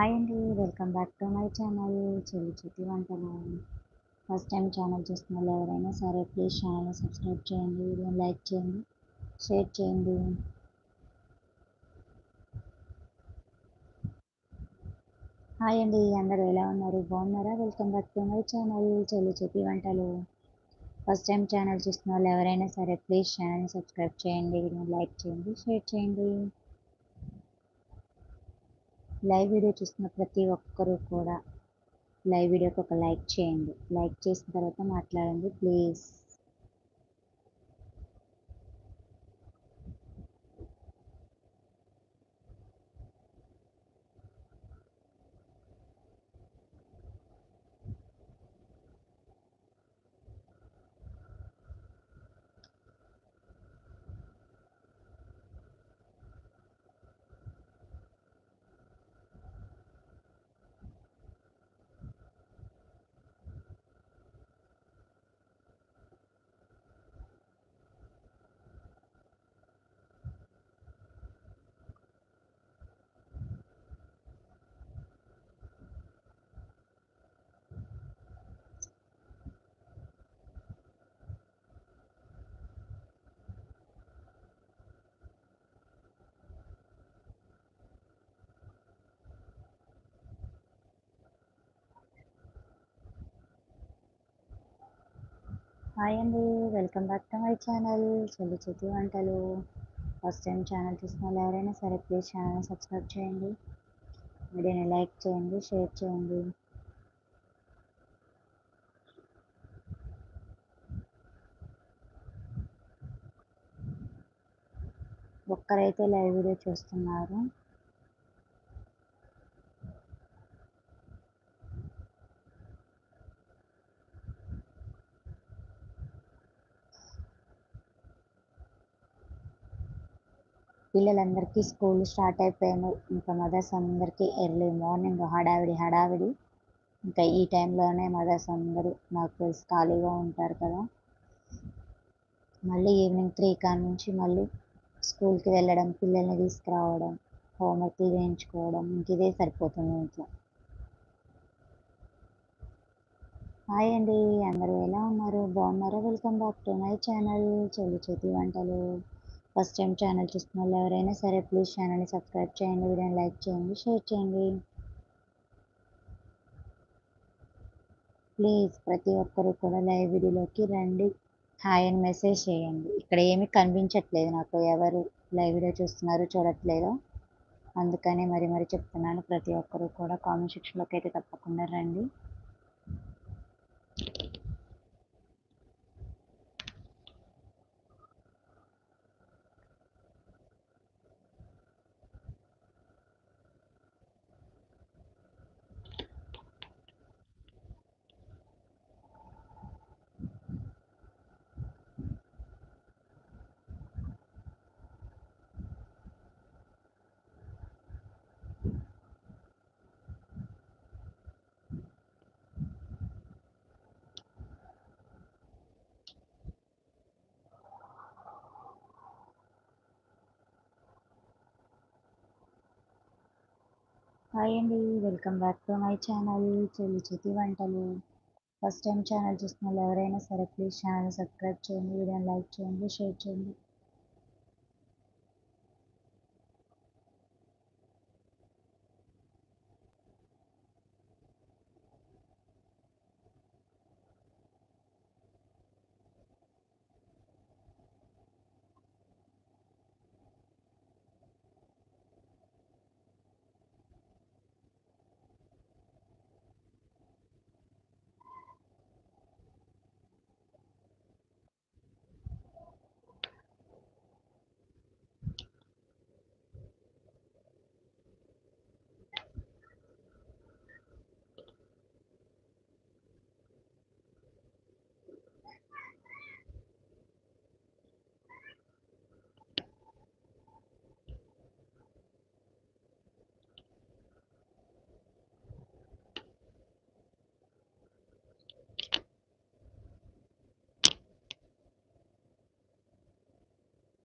Hi అండి. Welcome back to my channel చెల్లి చిట్టి వంటలు. ఫస్ట్ టైం ఛానల్ చూస్తున్న వాళ్ళు ఎవరైనా సరే ప్లీజ్ ఛానల్ని సబ్స్క్రైబ్ చేయండి, వీడియోని లైక్ చేయండి, షేర్ చేయండి. హాయ్ అండి, అందరూ ఎలా ఉన్నారు? బాగున్నారా? Welcome back to my channel చెల్లి చిట్టి వంటలు. ఫస్ట్ టైం ఛానల్ చూస్తున్న వాళ్ళు ఎవరైనా సరే ప్లీజ్ ఛానల్ని సబ్స్క్రైబ్ చేయండి, వీడియోని లైక్ చేయండి, షేర్ చేయండి. లైవ్ వీడియో చూస్తున్న ప్రతి ఒక్కరూ కూడా లైవ్ వీడియోకి ఒక లైక్ చేయండి. లైక్ చేసిన తర్వాత మాట్లాడండి ప్లీజ్. హాయ్ అండి, welcome back to my channel చెల్లి చిట్టి వంటలు. ఫస్ట్ టైం ఛానల్ చూసిన వాళ్ళు ఎవరైనా సరే ప్లీజ్ ఛానల్ని సబ్స్క్రైబ్ చేయండి, వీడియోని లైక్ చేయండి, షేర్ చేయండి. ఒక్కరైతే లైవ్ వీడియో చూస్తున్నారు. పిల్లలందరికీ స్కూల్ స్టార్ట్ అయిపోయాయి. ఇంకా మదర్స్ అందరికీ ఎర్లీ మార్నింగ్ హడావిడి. ఇంకా ఈ టైంలోనే మదర్స్ అందరూ నాకు తెలిసి ఖాళీగా ఉంటారు కదా. మళ్ళీ ఈవినింగ్ 3 కాడ నుంచి మళ్ళీ స్కూల్కి వెళ్ళడం, పిల్లల్ని తీసుకురావడం, హోంవర్క్లు చేయించుకోవడం, ఇంక ఇదే సరిపోతుంది ఇంట్లో. హాయ్ అండి, అందరూ ఎలా ఉన్నారు? బాగున్నారా? Welcome back to my channel చెల్లి చేతి వంటలు. ఫస్ట్ టైం ఛానల్ చూస్తున్న వాళ్ళు ఎవరైనా సరే ప్లీజ్ ఛానల్ని సబ్స్క్రైబ్ చేయండి, వీడియోని లైక్ చేయండి, షేర్ చేయండి. ప్లీజ్ ప్రతి ఒక్కరు కూడా లైవ్ వీడియోలోకి రండి, హాయ్ అని మెసేజ్ చేయండి. ఇక్కడ ఏమీ కనిపించట్లేదు నాకు, ఎవరు లైవ్ వీడియో చూస్తున్నారు చూడట్లేదు. అందుకనే మరి చెప్తున్నాను, ప్రతి ఒక్కరు కూడా కామెంట్ సెక్షన్లోకి అయితే తప్పకుండా రండి. హాయ్ అండి, welcome back to my channel చెల్లి చిట్టి వంటలు. ఫస్ట్ టైం ఛానల్ చూస్తున్న వాళ్ళు ఎవరైనా సరే ప్లీజ్ ఛానల్ సబ్స్క్రైబ్ చేయండి, వీడియోని లైక్ చేయండి, షేర్ చేయండి.